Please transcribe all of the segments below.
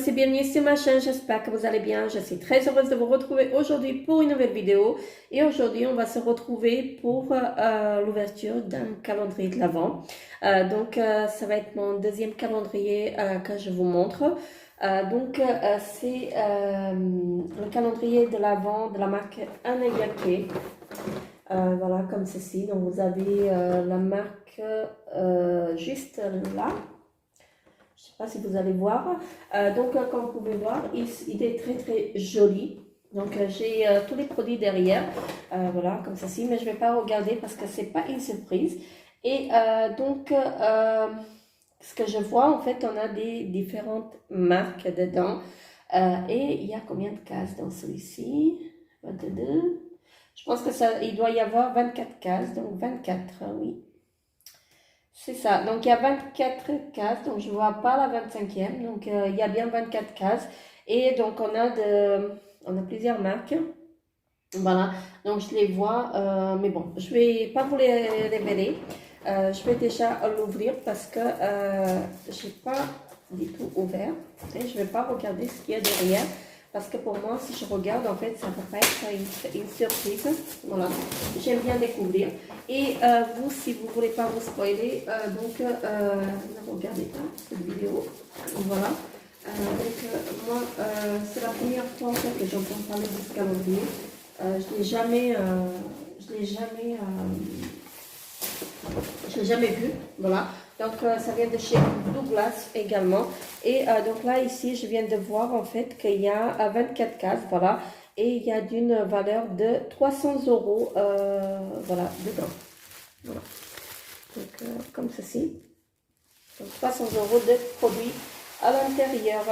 tous et bienvenue sur ma chaîne, j'espère que vous allez bien. Je suis très heureuse de vous retrouver aujourd'hui pour une nouvelle vidéo. Et aujourd'hui, on va se retrouver pour l'ouverture d'un calendrier de l'Avent. Ça va être mon deuxième calendrier que je vous montre. C'est le calendrier de l'Avent de la marque Anayake. Voilà, comme ceci. Donc, vous avez la marque juste là. Je ne sais pas si vous allez voir. Comme vous pouvez voir, il est très très joli. Donc, j'ai tous les produits derrière. Voilà, comme ceci. Mais je ne vais pas regarder parce que ce n'est pas une surprise. Ce que je vois, en fait, on a des différentes marques dedans. Et il y a combien de cases dans celui-ci? 22. Je pense que il doit y avoir 24 cases. Donc, 24, oui. C'est ça, donc il y a 24 cases, donc je ne vois pas la 25e, donc il y a bien 24 cases. Et donc on a plusieurs marques, voilà, donc je les vois, mais bon, je ne vais pas vous les révéler. Je vais déjà l'ouvrir parce que je n'ai pas du tout ouvert, et je ne vais pas regarder ce qu'il y a derrière. Parce que pour moi, si je regarde, en fait, ça ne va pas être une surprise. Voilà, j'aime bien découvrir. Et vous, si vous ne voulez pas vous spoiler, ne regardez pas cette vidéo. Voilà. Moi, c'est la première fois en fait, que j'entends parler de ce calendrier. Je l'ai jamais vu. Voilà. Donc, ça vient de chez Douglas également. Et donc là, ici, je viens de voir en fait qu'il y a 24 cases, voilà. Et il y a d'une valeur de 300 €, voilà, dedans. Voilà. Donc, comme ceci. Donc, 300 € de produits à l'intérieur.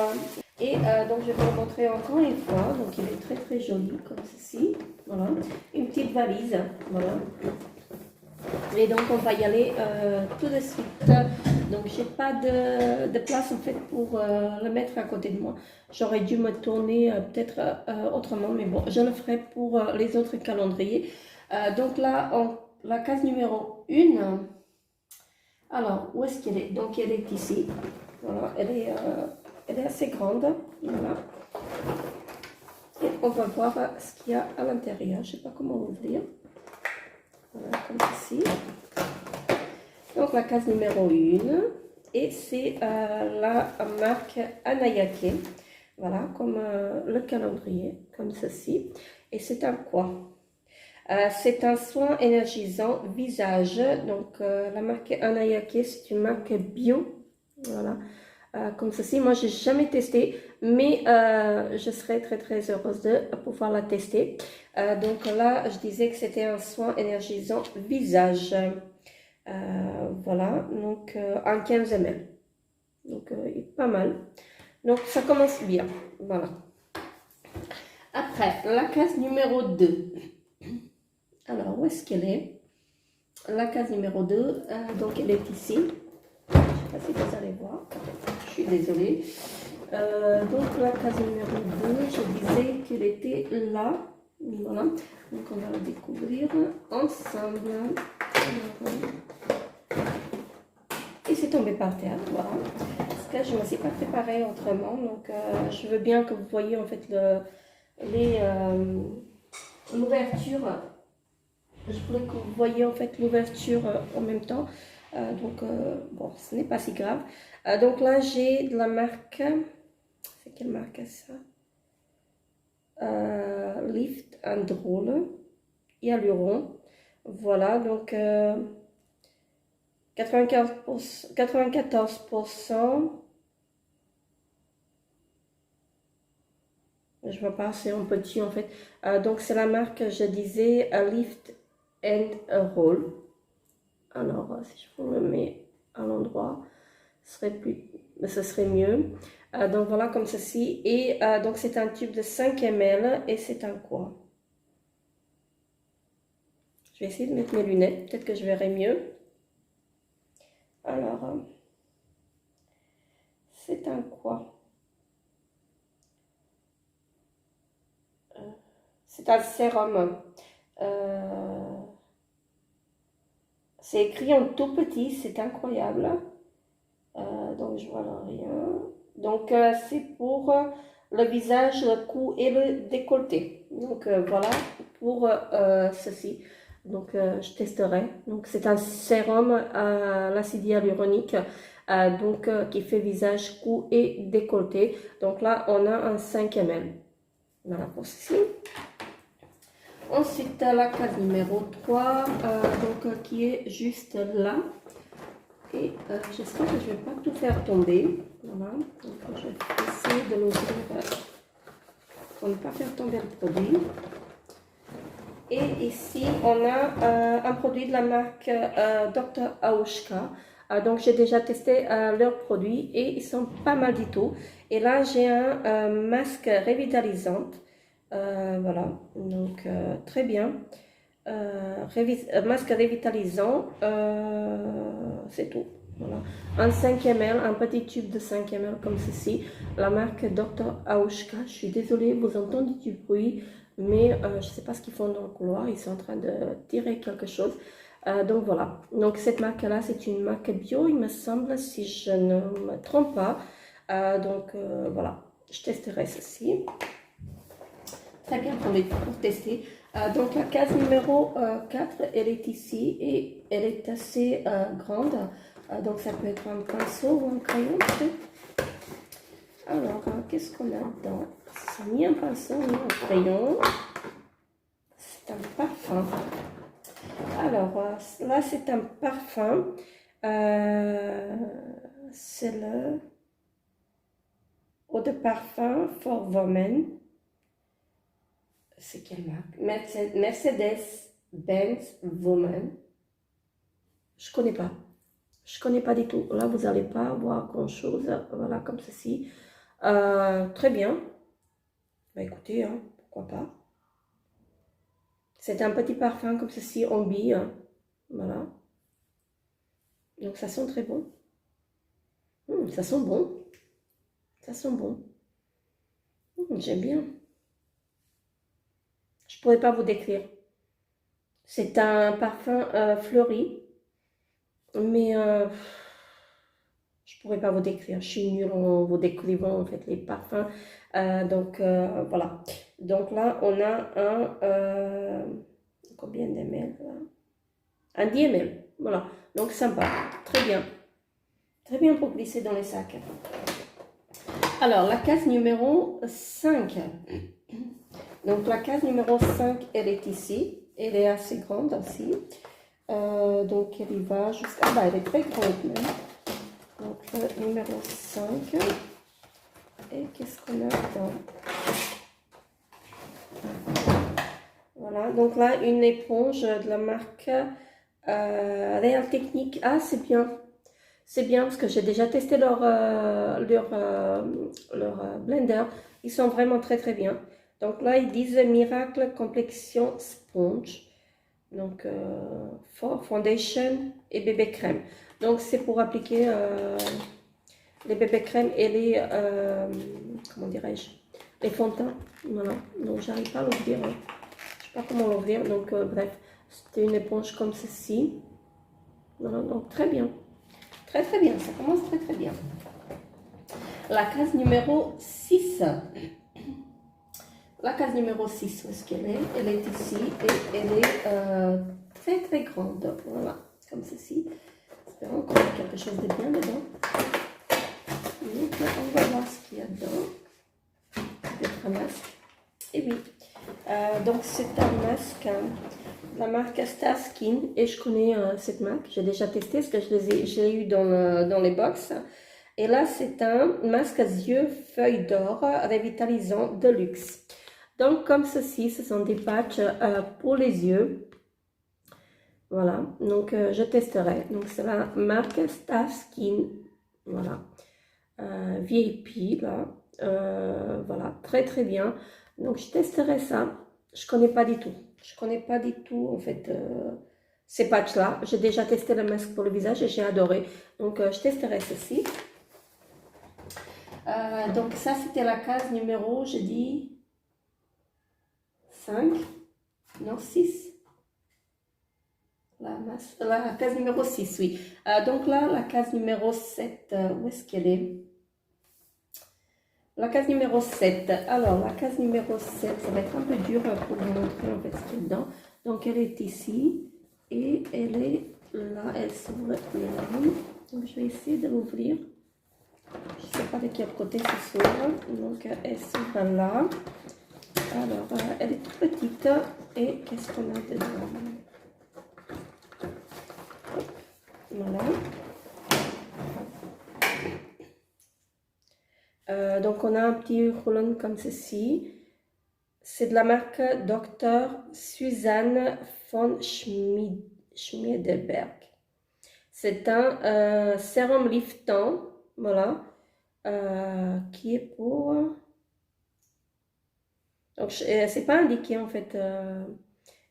Et donc, je vais vous le montrer encore une fois. Donc, il est très, très joli, comme ceci. Voilà. Une petite valise, voilà. Et donc on va y aller tout de suite. Donc j'ai pas de place en fait pour le mettre à côté de moi. J'aurais dû me tourner peut-être autrement, mais bon, je le ferai pour les autres calendriers. Donc là, la case numéro 1. Alors, où est-ce qu'elle est? Donc elle est ici. Voilà, elle est assez grande. Voilà. Et on va voir ce qu'il y a à l'intérieur. Je sais pas comment ouvrir. Voilà, comme ceci. Donc la case numéro 1, et c'est la marque Anayake, voilà, comme le calendrier, comme ceci. Et c'est un quoi? C'est un soin énergisant visage. Donc la marque Anayake, c'est une marque bio, voilà, comme ceci. Moi, j'ai jamais testé, mais je serais très très heureuse de pouvoir la tester. Donc là, je disais que c'était un soin énergisant visage. Voilà, donc en 15 ml. Donc, il est pas mal. Donc, ça commence bien. Voilà. Après, la case numéro 2. Alors, où est-ce qu'elle est? La case numéro 2, donc elle est ici. Je ne sais pas si vous allez voir. Je suis désolée. Donc, la case numéro 2, je disais qu'elle était là. Voilà. Donc, on va la découvrir ensemble. Et c'est tombé par terre, voilà. Parce que je ne me suis pas préparée autrement, donc je veux bien que vous voyez en fait l'ouverture. Je voulais que vous voyez en fait l'ouverture en même temps. Bon, ce n'est pas si grave. Donc là, j'ai de la marque. C'est quelle marque ça? Lift and Roll. Hyaluron. Voilà, donc 94%. Je vois pas, c'est en petit en fait. Donc c'est la marque, je disais, Lift and Roll. Alors si je vous le mets à l'endroit, ce serait mieux. Donc voilà, comme ceci. Et donc c'est un tube de 5 ml et c'est un quoi? Je vais essayer de mettre mes lunettes, peut-être que je verrai mieux. Alors, c'est un quoi? C'est un sérum. C'est écrit en tout petit, c'est incroyable. Donc je vois là rien. Donc, c'est pour le visage, le cou et le décolleté. Donc, voilà pour ceci. Donc, je testerai. Donc, c'est un sérum à l'acide hyaluronique. Qui fait visage, cou et décolleté. Donc là, on a un 5 ml. Voilà pour ceci. Ensuite, la case numéro 3, qui est juste là. Et j'espère que je ne vais pas tout faire tomber. Voilà, donc je vais essayer de l'ouvrir pour ne pas faire tomber le produit. Et ici, on a un produit de la marque Dr. Aushka. Donc, j'ai déjà testé leurs produits et ils sont pas mal du tout. Et là, j'ai un masque revitalisant. Voilà, donc très bien. Masque revitalisant, c'est tout. Voilà. Un 5 ml, un petit tube de 5 ml comme ceci. La marque Dr. Aushka. Je suis désolée, vous entendez du bruit, mais je ne sais pas ce qu'ils font dans le couloir. Ils sont en train de tirer quelque chose. Donc voilà. Donc cette marque-là, c'est une marque bio, il me semble, si je ne me trompe pas. Voilà. Je testerai ceci. Très bien pour tester. Donc la case numéro 4, elle est ici et elle est assez grande. Donc ça peut être un pinceau ou un crayon. Alors, qu'est-ce qu'on a dedans? C'est ni un pinceau ni un crayon. C'est un parfum. Alors, là c'est un parfum. C'est le eau de parfum for Women. C'est quelle marque? Mercedes-Benz Woman. Je connais pas. Je connais pas du tout. Là, vous n'allez pas voir grand-chose. Voilà, comme ceci. Très bien. Bah écoutez, hein, pourquoi pas. C'est un petit parfum comme ceci en bille. Voilà. Donc, ça sent très bon. Ça sent bon. Ça sent bon. J'aime bien. Je pourrais pas vous décrire. C'est un parfum fleuri. Mais je pourrais pas vous décrire. Je suis nulle en vous décrivant en fait les parfums. Voilà. Donc là, on a un combien d'ml là? Un 10 ml. Voilà. Donc sympa. Très bien. Très bien pour glisser dans les sacs. Alors, la case numéro 5. Donc la case numéro 5, elle est ici. Elle est assez grande aussi. Donc elle y va jusqu'à... Ah bah elle est très grande même. Donc le numéro 5. Et qu'est-ce qu'on a dedans? Voilà, donc là une éponge de la marque Real Technique. Ah c'est bien. C'est bien parce que j'ai déjà testé leur blender. Ils sont vraiment très très bien. Donc là ils disent Miracle Complexion Sponge. Donc for foundation et bébé crème. Donc c'est pour appliquer les bébés crème et les comment dirais-je, les fonds de teint. Voilà. Donc j'arrive pas à l'ouvrir. Hein. Je sais pas comment l'ouvrir. Donc bref, c'était une éponge comme ceci. Voilà. Donc très bien. Très très bien. Ça commence très très bien. La case numéro 6. La case numéro 6, où est-ce qu'elle est? Elle est ici et elle est très très grande. Voilà, comme ceci. Espérons qu'on a quelque chose de bien dedans. Donc on va voir ce qu'il y a dedans. Peut-être un masque. Et oui. Donc c'est un masque de la marque Star Skin. Et je connais cette marque. J'ai déjà testé parce que je l'ai eu dans les box. Et là c'est un masque à yeux feuille d'or revitalisant de luxe. Donc, comme ceci, ce sont des patchs pour les yeux. Voilà, donc je testerai. Donc, c'est la marque Star Skin. Voilà, VIP, là. Voilà, très très bien. Donc, je testerai ça. Je connais pas du tout. Je connais pas du tout, en fait, ces patchs-là. J'ai déjà testé le masque pour le visage et j'ai adoré. Donc, je testerai ceci. Donc, ça, c'était la case numéro, je dis... 5, non 6, la case numéro 6, oui. Donc là, la case numéro 7, où est-ce qu'elle est? la case numéro 7. Alors, la case numéro 7, ça va être un peu dur pour vous montrer en fait ce qu'il y a dedans. Donc, elle est ici et elle est là, elle s'ouvre là. Donc, je vais essayer de l'ouvrir. Je ne sais pas de quel côté ça s'ouvre. Donc, elle s'ouvre là. Alors, elle est toute petite. Et qu'est-ce qu'on a dedans? Hop, voilà. Donc, on a un petit roulon comme ceci. C'est de la marque Dr. Susanne von Schmiedeberg. C'est un sérum liftant, voilà, qui est pour... Donc, c'est pas indiqué en fait.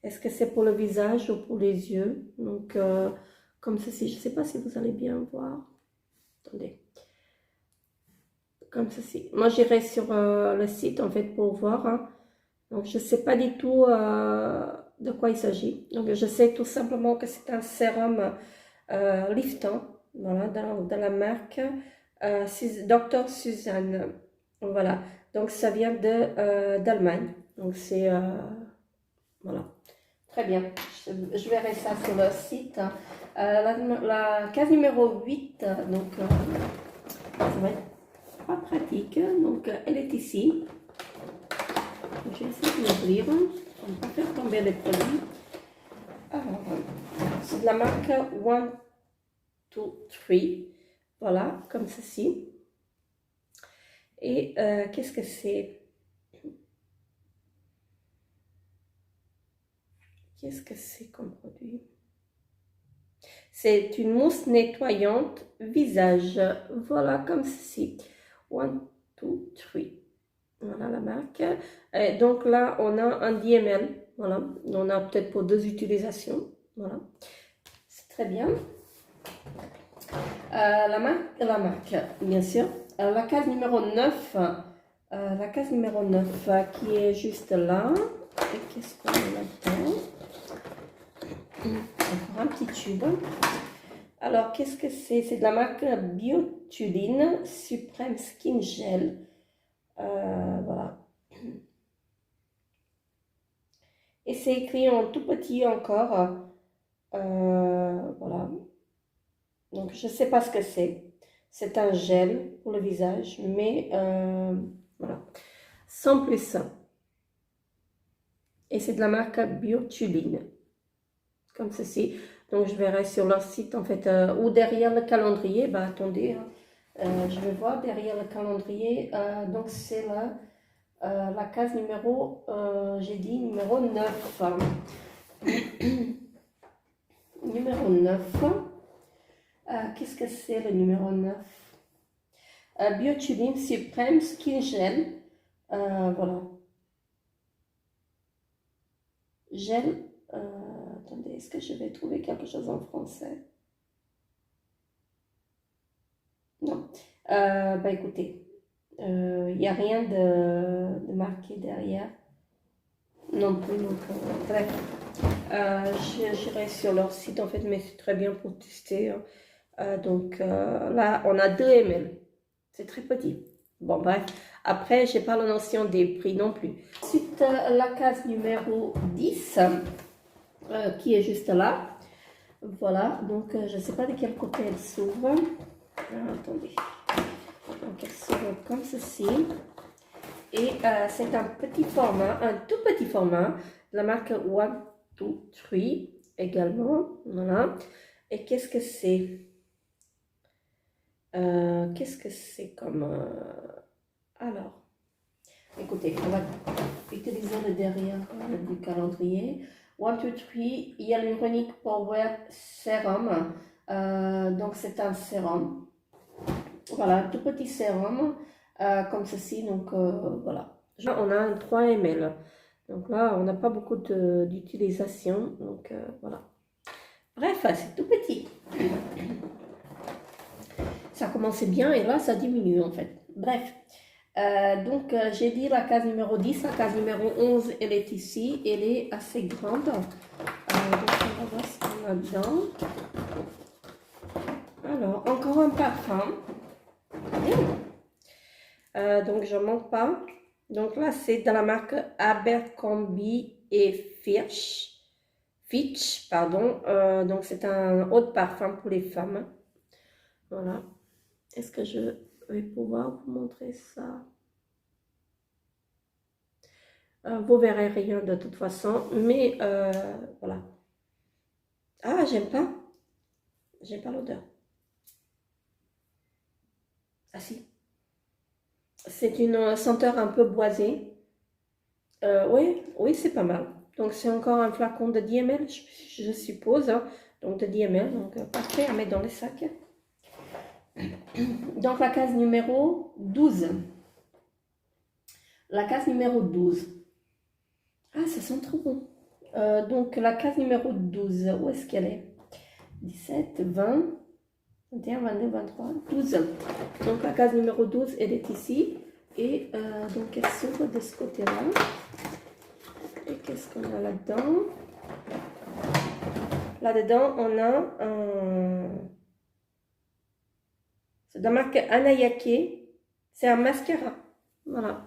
Est-ce que c'est pour le visage ou pour les yeux? Donc, comme ceci, je ne sais pas si vous allez bien voir. Attendez. Comme ceci. Moi, j'irai sur le site en fait pour voir. Hein. Donc, je ne sais pas du tout de quoi il s'agit. Donc, je sais tout simplement que c'est un sérum liftant, voilà, dans la marque Dr. Susanne. Voilà. Donc, ça vient d'Allemagne. Donc, c'est... voilà. Très bien. Je verrai ça sur le site. La case numéro 8, donc, ça va être pas pratique. Donc, elle est ici. Je vais essayer de l'ouvrir. On ne va pas faire tomber les produits. Alors, c'est de la marque 1, 2, 3. Voilà, comme ceci. Et qu'est-ce que c'est? Qu'est-ce que c'est comme produit? C'est une mousse nettoyante visage. Voilà, comme ceci. 1, 2, 3. Voilà la marque. Et donc là, on a un 10 ml. Voilà. On a peut-être pour 2 utilisations. Voilà. C'est très bien. La marque, bien sûr. La case numéro 9. La case numéro 9 qui est juste là. Et qu'est-ce qu'on a là-dedans? Encore un petit tube. Alors, qu'est-ce que c'est? C'est de la marque Biotuline Supreme Skin Gel. Voilà. Et c'est écrit en tout petit encore. Voilà. Donc, je ne sais pas ce que c'est. C'est un gel pour le visage, mais voilà. Sans plus. Et c'est de la marque Biotuline. Comme ceci. Donc, je verrai sur leur site, en fait, ou derrière le calendrier. Bah, attendez, hein. Je vais voir derrière le calendrier. Donc, c'est la case numéro, j'ai dit numéro 9. Numéro 9. Qu'est-ce que c'est le numéro 9? Biotuline Supreme Skin Gel. Voilà. Gel. Attendez, est-ce que je vais trouver quelque chose en français? Non. Bah écoutez, il n'y a rien de marqué derrière. Non plus, donc bref. J'irai sur leur site en fait, mais c'est très bien pour tester. Hein. Donc là, on a 2 ml. C'est très petit. Bon, bref. Après, je n'ai pas la notion des prix non plus. Ensuite, la case numéro 10, qui est juste là. Voilà. Donc, je ne sais pas de quel côté elle s'ouvre. Attendez. Donc, elle s'ouvre comme ceci. Et c'est un petit format, un tout petit format, de la marque 1, 2, 3 également. Voilà. Et qu'est-ce que c'est? Qu'est-ce que c'est comme... Alors, écoutez, on va utiliser le derrière du calendrier. 1, 2, 3, Hyaluronic Power Serum. Donc, c'est un sérum. Voilà, tout petit sérum, comme ceci. Donc, voilà. Là, on a un 3 ml. Donc là, on n'a pas beaucoup d'utilisation. Donc, voilà. Bref, c'est tout petit. Ça commençait bien et là, ça diminue en fait. Bref. Donc, j'ai dit la case numéro 10. La case numéro 11, elle est ici. Elle est assez grande. Donc, on va voir ce qu'on a dedans. Alors, encore un parfum. Donc, je ne manque pas. Donc là, c'est de la marque Abercrombie et Fitch, pardon. Donc, c'est un eau de parfum pour les femmes. Voilà. Est-ce que je vais pouvoir vous montrer ça? Vous verrez rien de toute façon, mais voilà. Ah, j'aime pas. J'aime pas l'odeur. Ah si. C'est une senteur un peu boisée. Oui, oui, c'est pas mal. Donc, c'est encore un flacon de 10 ml, je suppose. Hein. Donc, de 10 ml. Donc, parfait à mettre dans les sacs. Donc, la case numéro 12. La case numéro 12. Ah, ça sent trop bon. Donc, la case numéro 12, où est-ce qu'elle est? 17, 20, 21, 22, 23, 12. Donc, la case numéro 12, elle est ici. Et donc, elle s'ouvre de ce côté-là. Et qu'est-ce qu'on a là-dedans? Là-dedans, on a un... C'est de la marque Anayake. C'est un mascara. Voilà.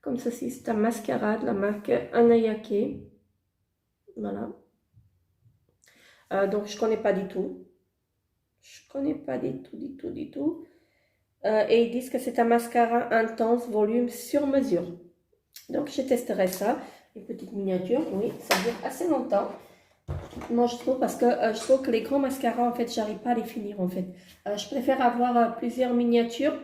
Comme ceci, c'est un mascara de la marque Anayake. Voilà. Donc, je ne connais pas du tout. Je ne connais pas du tout. Et ils disent que c'est un mascara intense, volume sur mesure. Donc, je testerai ça. Une petite miniature, oui, ça dure assez longtemps. Moi, je trouve, parce que je trouve que les grands mascaras, en fait, j'arrive pas à les finir, en fait. Je préfère avoir plusieurs miniatures,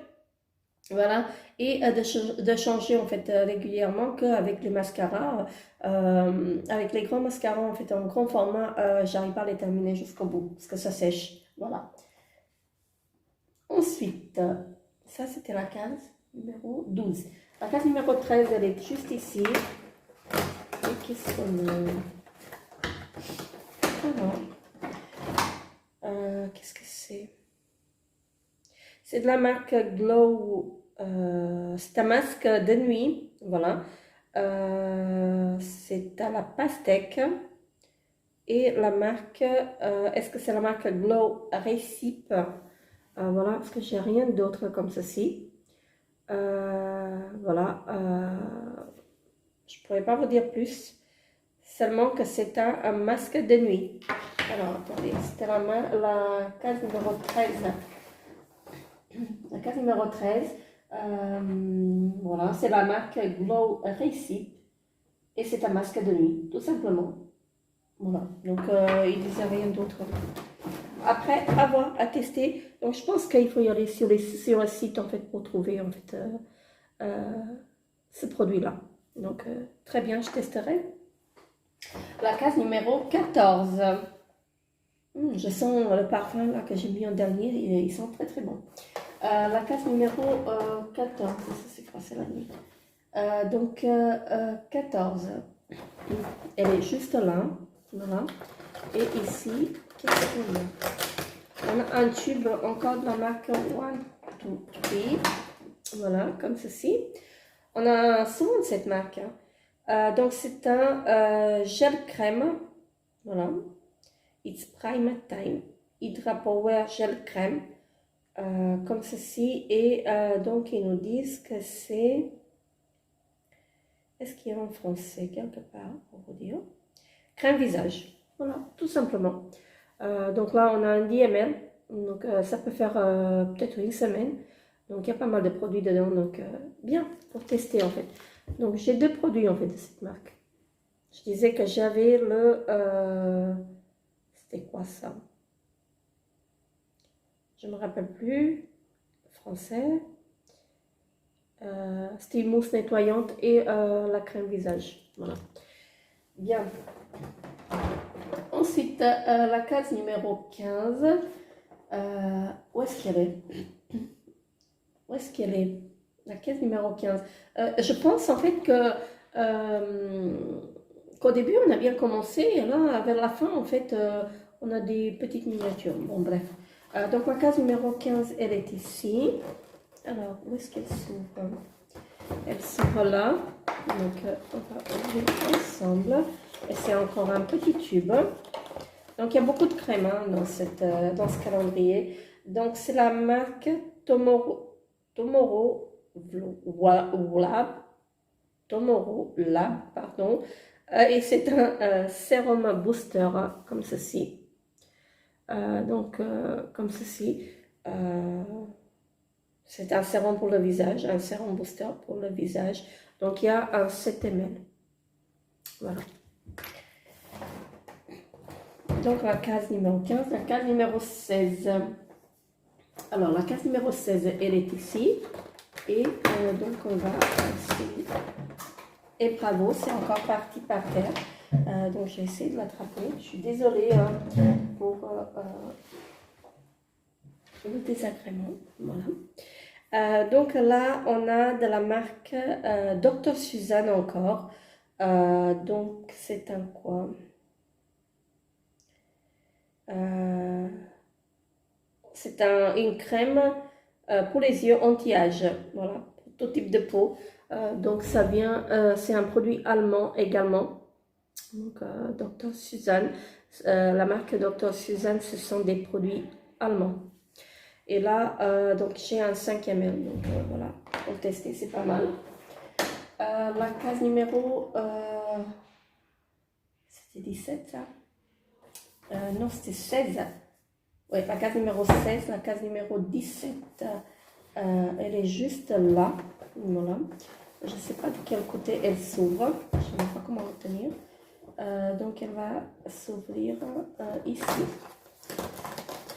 voilà, et de changer, en fait, régulièrement qu'avec les mascaras. Avec les grands mascaras, en fait, en grand format, j'arrive pas à les terminer jusqu'au bout, parce que ça sèche, voilà. Ensuite, ça, c'était la case numéro 12. La case numéro 13, elle est juste ici. Et qu'est-ce qu'on a? Alors, qu'est-ce que c'est? C'est de la marque Glow. C'est un masque de nuit. Voilà. C'est à la pastèque. Et la marque, est-ce que c'est la marque Glow Recipe? Voilà, parce que j'ai rien d'autre comme ceci. Voilà. Je pourrais pas vous dire plus. Seulement que c'est un masque de nuit. Alors, attendez, c'était la case numéro 13. La case numéro 13. Voilà, c'est la marque Glow Recipe. Et c'est un masque de nuit, tout simplement. Voilà, donc il ne disait rien d'autre. Après, avoir à tester. Donc, je pense qu'il faut y aller sur le site, en fait, pour trouver, en fait, ce produit-là. Donc, très bien, je testerai. La case numéro 14. Je sens le parfum là, que j'ai mis en dernier, il sent très très bon. La case numéro 14, ça c'est quoi, c'est la nuit. Donc 14, elle est juste là, voilà. Et ici, qu'est-ce qu'on a? On a un tube encore de la marque One, Two, Three, voilà, comme ceci. On a souvent de cette marque. Hein. Donc c'est un gel crème, voilà. It's Prime Time Hydra Power Gel Crème, comme ceci. Et donc ils nous disent que c'est... Est-ce qu'il y a en français quelque part pour vous dire? Crème visage, voilà, tout simplement. Donc là on a un 10 ml, donc ça peut faire peut-être une semaine. Donc il y a pas mal de produits dedans, donc bien pour tester en fait. Donc j'ai deux produits en fait de cette marque. Je disais que j'avais le... c'était quoi ça? Je ne me rappelle plus. Français. C'était une mousse nettoyante et la crème visage. Voilà. Bien. Ensuite, la case numéro 15. Où est-ce qu'elle est? Où est-ce qu'elle est? La case numéro 15. Je pense en fait que qu'au début on a bien commencé et là vers la fin en fait on a des petites miniatures. Bon bref. Donc la case numéro 15 elle est ici. Alors où est-ce qu'elle s'ouvre? Elle s'ouvre là. Donc on va ouvrir ensemble. Et c'est encore un petit tube. Donc il y a beaucoup de crème hein, dans ce calendrier. Donc c'est la marque Tomorrow Lab, Tomorrow Lab, pardon. Et c'est un sérum booster comme ceci. Comme ceci. C'est un sérum pour le visage, un sérum booster pour le visage. Donc il y a un 7 ml. Voilà. Donc la case numéro 15, la case numéro 16. Alors la case numéro 16, elle est ici. Et donc on va essayer. Et bravo, c'est encore parti par terre. Donc j'ai essayé de l'attraper. Je suis désolée pour le désagrément. Voilà. Donc là, on a de la marque Dr. Suzanne encore. Donc c'est un quoi? C'est une crème pour les yeux anti-âge, voilà, pour tout type de peau. Donc ça vient, c'est un produit allemand également. Donc Dr. Suzanne, la marque Dr. Suzanne, ce sont des produits allemands. Et là, donc j'ai un 5 ml, donc voilà, pour tester, c'est pas mal. La case numéro, c'était 17 ça? Non, c'était 16. Oui, la case numéro 16, la case numéro 17, elle est juste là. Voilà. Je ne sais pas de quel côté elle s'ouvre. Je ne sais pas comment retenir. Donc, elle va s'ouvrir ici.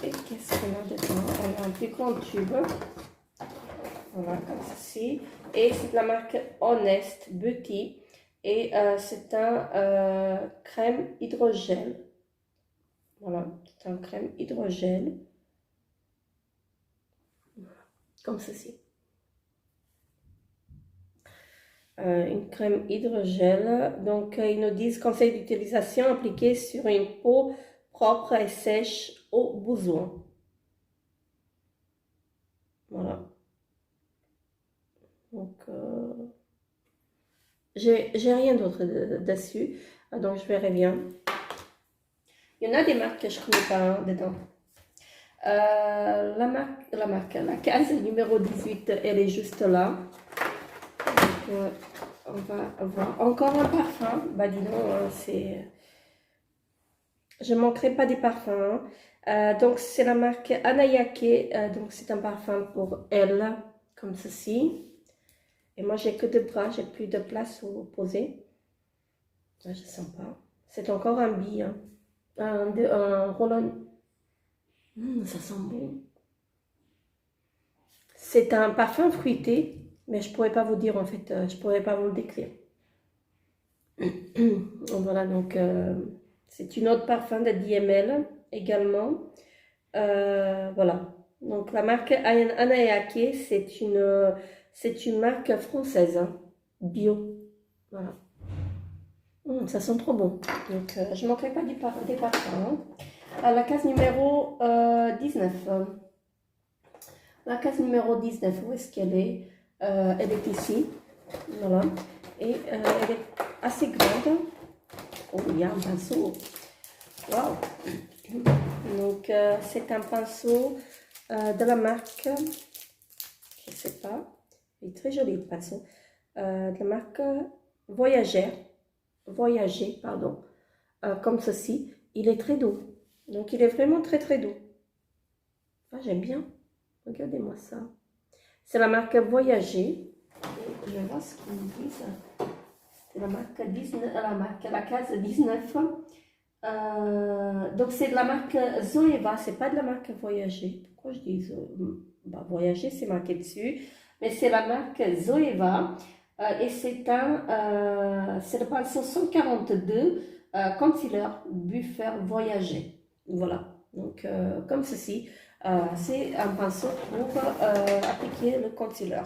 Et qu'est-ce qu'on a dedans? On a un plus grand tube. Voilà, comme ceci. Et c'est de la marque Honest Beauty. Et c'est un crème hydrogel. Voilà, c'est un crème hydrogel. Comme ceci. Une crème hydrogel. Donc, ils nous disent conseil d'utilisation appliqué sur une peau propre et sèche au besoin. Voilà. Donc, j'ai rien d'autre dessus. Donc, je verrai bien. Il y en a des marques que je ne connais pas dedans. La case numéro 18, elle est juste là. Donc, on va avoir encore un parfum. Bah dis donc, je ne manquerai pas des parfums. Donc c'est la marque Anayake. Donc c'est un parfum pour elle, comme ceci. Et moi j'ai que 2 bras, j'ai plus de place où poser. Je ne sens pas. C'est encore un bi, hein. Un roll-on. Ça sent bon. C'est un parfum fruité. Mais je ne pourrais pas vous dire en fait, je ne pourrais pas vous le décrire. Voilà, donc c'est une autre parfum de 10 ml également. Voilà, donc la marque Anayake, c'est une marque française, hein, bio. Voilà. Ça sent trop bon. Donc je ne manquerai pas des parfums. Hein. La case numéro 19. La case numéro 19, où est-ce qu'elle est? Elle est ici, voilà, et elle est assez grande. Oh, il y a un pinceau, waouh! Donc c'est un pinceau de la marque, je ne sais pas, il est très joli le pinceau, de la marque Voyager, pardon, comme ceci. Il est très doux, donc il est vraiment très très doux. Ah, j'aime bien, regardez-moi ça. C'est la marque Voyager. Je vais voir ce qu'ils me disent. C'est la marque 19, la case 19. Donc c'est de la marque Zoeva, c'est pas de la marque Voyager. Pourquoi je dis Voyager, c'est marqué dessus. Mais c'est la marque Zoeva. Et c'est le pinceau 142 concealer buffer Voyager. Voilà. Donc comme ceci. C'est un pinceau pour appliquer le concealer.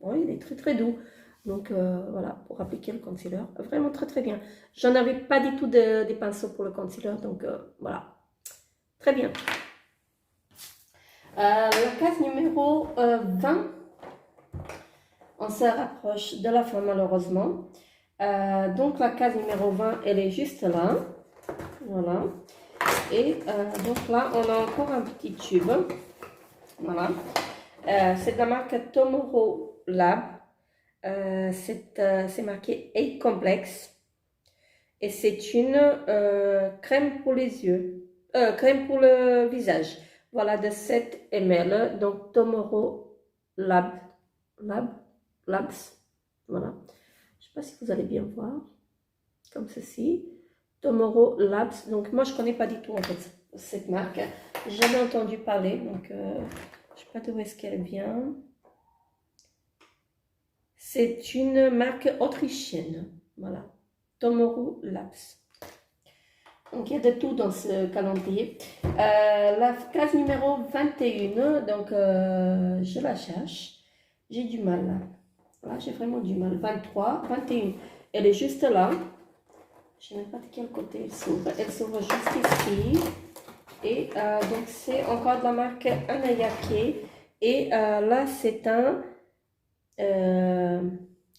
Oui, il est très très doux. Donc voilà, pour appliquer le concealer. Vraiment très très bien. J'en avais pas du tout des pinceaux pour le concealer. Donc voilà. Très bien. La case numéro 20. On se rapproche de la fin malheureusement. Donc la case numéro 20, elle est juste là. Voilà. Et donc là, on a encore un petit tube. Voilà. C'est de la marque Tomorrow Lab. C'est marqué Age Complex. Et c'est une crème pour les yeux. Crème pour le visage. Voilà, de 7 ml. Donc, Tomorrow Labs. Voilà. Je ne sais pas si vous allez bien voir. Comme ceci. Tomorrow Labs. Donc, moi, je ne connais pas du tout, en fait, cette marque. J'ai jamais entendu parler. Donc, je ne sais pas d'où est-ce qu'elle vient. C'est une marque autrichienne. Voilà. Tomorrow Labs. Donc, il y a de tout dans ce calendrier. La case numéro 21, donc je la cherche. J'ai du mal là. Là, j'ai vraiment du mal. 23, 21. Elle est juste là. Je ne sais même pas de quel côté elle s'ouvre. Elle s'ouvre juste ici. Et donc, c'est encore de la marque Anayake. Et là, c'est un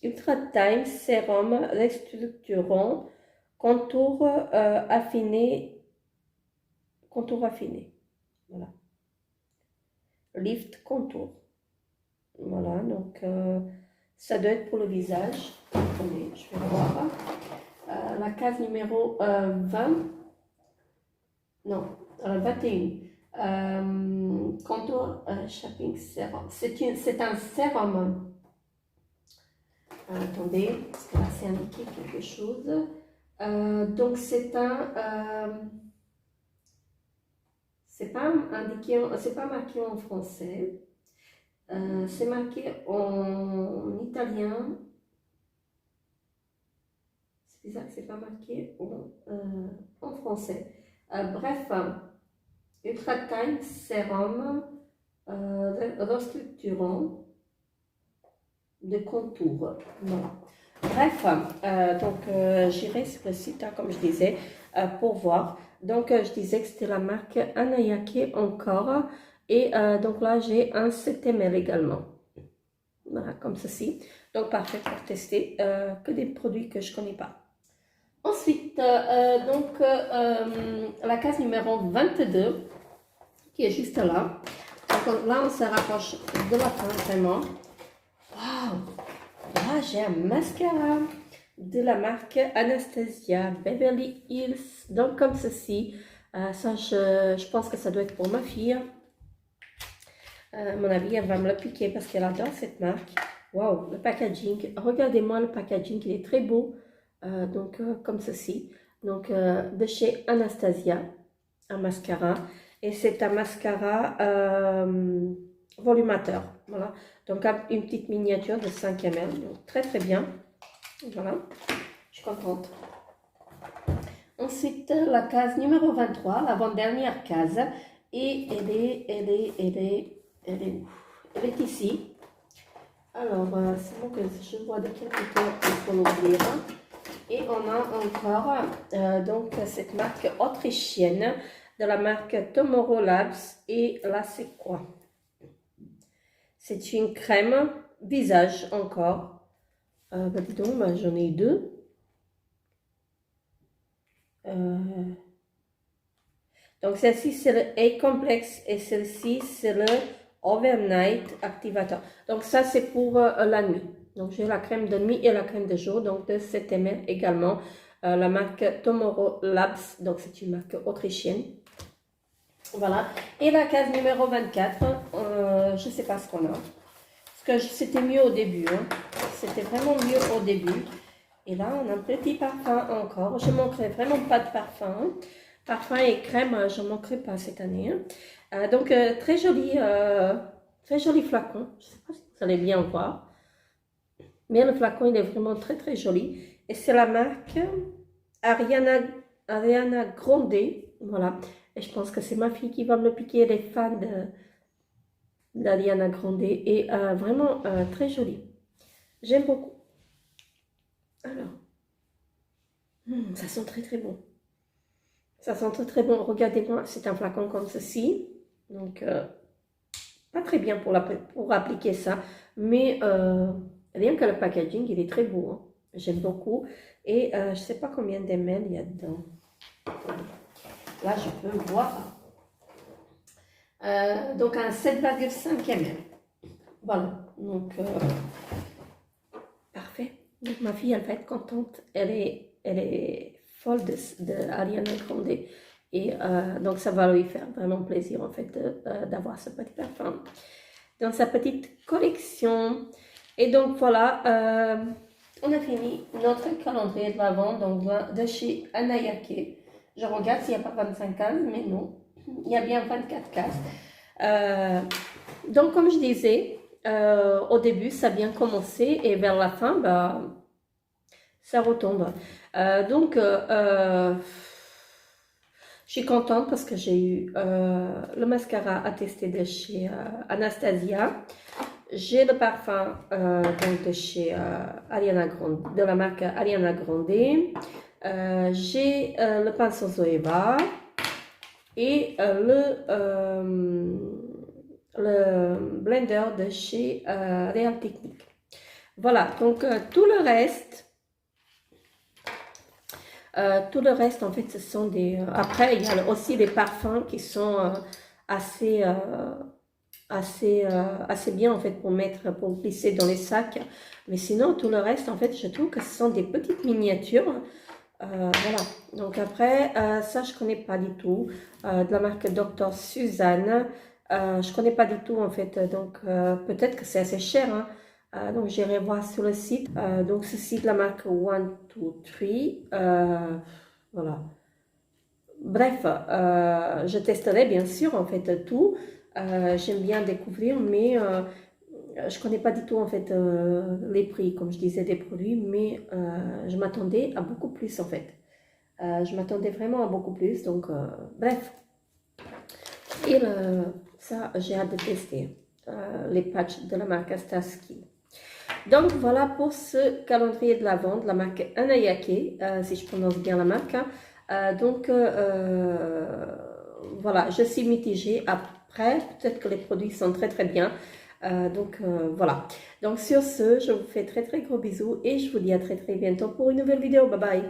Ultra Time Sérum restructurant. Contour affiné. Voilà. Lift contour. Voilà, donc ça doit être pour le visage. Attendez, je vais voir. La case numéro 20. Non, 21. Contour Shopping Sérum. C'est un sérum. Attendez, parce que là c'est indiqué quelque chose. Donc c'est un, c'est pas indiqué, c'est pas marqué en français, c'est marqué en italien. C'est bizarre que c'est pas marqué en français. Bref, Ultra Time Sérum restructurant de contour. Voilà. Bref, donc j'irai sur le site, hein, comme je disais, pour voir. Donc je disais que c'était la marque Anayake encore. Et donc là, j'ai un 7 ml également. Voilà, comme ceci. Donc parfait pour tester que des produits que je ne connais pas. Ensuite, donc la case numéro 22, qui est juste là. Donc là, on se rapproche de la fin vraiment. Waouh! Là, j'ai un mascara de la marque Anastasia Beverly Hills. Donc, comme ceci. Ça, je pense que ça doit être pour ma fille. À mon avis, elle va me le piquer parce qu'elle adore cette marque. Waouh, le packaging. Regardez-moi le packaging, il est très beau. Donc, comme ceci. Donc, de chez Anastasia, un mascara. Et c'est un mascara volumateur. Voilà. Donc, une petite miniature de 5 ml. Donc, très, très bien. Voilà. Je suis contente. Ensuite, la case numéro 23, l'avant-dernière case. Et elle est ici. Alors, c'est bon que je vois de quel côté il faut l'ouvrir. Et on a encore donc cette marque autrichienne de la marque Tomorrow Labs. Et là, c'est quoi? C'est une crème visage encore. Bah, dis donc, bah, j'en ai eu deux. Donc, celle-ci, c'est le A-Complex et celle-ci, c'est le Overnight Activator. Donc, ça, c'est pour la nuit. Donc, j'ai la crème de nuit et la crème de jour, donc de 7 ml également. La marque Tomorrow Labs, donc c'est une marque autrichienne. Voilà. Et la case numéro 24, je ne sais pas ce qu'on a. Parce que c'était mieux au début. Hein. C'était vraiment mieux au début. Et là, on a un petit parfum encore. Je ne manquerai vraiment pas de parfum. Parfum et crème, je ne manquerai pas cette année. Donc, très joli flacon. Je ne sais pas si vous allez bien voir. Mais le flacon, il est vraiment très, très joli. Et c'est la marque Ariana Grande. Voilà. Et je pense que c'est ma fille qui va me le piquer. Elle est fan d'Ariana Grande. Et vraiment très joli. J'aime beaucoup. Alors, ça sent très, très bon. Ça sent très, très bon. Regardez-moi, c'est un flacon comme ceci. Donc, pas très bien pour appliquer ça. Mais rien que le packaging, il est très beau. Hein. J'aime beaucoup. Et je ne sais pas combien d'ml il y a dedans. Là, je peux voir. Donc, un 7,5 ml. Voilà. donc parfait. Donc ma fille, elle va être contente. Elle est folle de Ariana Grande. Et donc ça va lui faire vraiment plaisir en fait d'avoir ce petit parfum dans sa petite collection. Et donc voilà, on a fini notre calendrier de l'Avent, donc de chez Anayake. Je regarde s'il n'y a pas 25 cases, mais non, il y a bien 24 cases. Donc comme je disais, au début ça a bien commencé et vers la fin, bah, ça retombe. Je suis contente parce que j'ai eu le mascara à tester de chez Anastasia. J'ai le parfum donc de chez Ariana Grande, de la marque Ariana Grande. J'ai le pinceau Zoeva et le blender de chez Real Technique. Voilà, donc tout le reste, en fait, ce sont des... après, il y a aussi des parfums qui sont assez bien, en fait, pour glisser dans les sacs. Mais sinon, tout le reste, en fait, je trouve que ce sont des petites miniatures. Voilà. Donc après, ça, je connais pas du tout. De la marque Dr. Suzanne. Je connais pas du tout, en fait. Donc, peut-être que c'est assez cher, hein. Donc j'irai voir sur le site. Donc ceci de la marque 123. Voilà. Bref, je testerai bien sûr en fait tout. J'aime bien découvrir, mais je connais pas du tout en fait les prix, comme je disais, des produits, mais je m'attendais à beaucoup plus en fait. Je m'attendais vraiment à beaucoup plus. Donc bref. Et ça, j'ai hâte de tester les patchs de la marque Starsky. Donc voilà pour ce calendrier de l'Avent de la marque Anayake, si je prononce bien la marque. Voilà, je suis mitigée. Après, peut-être que les produits sont très très bien. Voilà. Donc sur ce, je vous fais très très gros bisous et je vous dis à très très bientôt pour une nouvelle vidéo. Bye bye.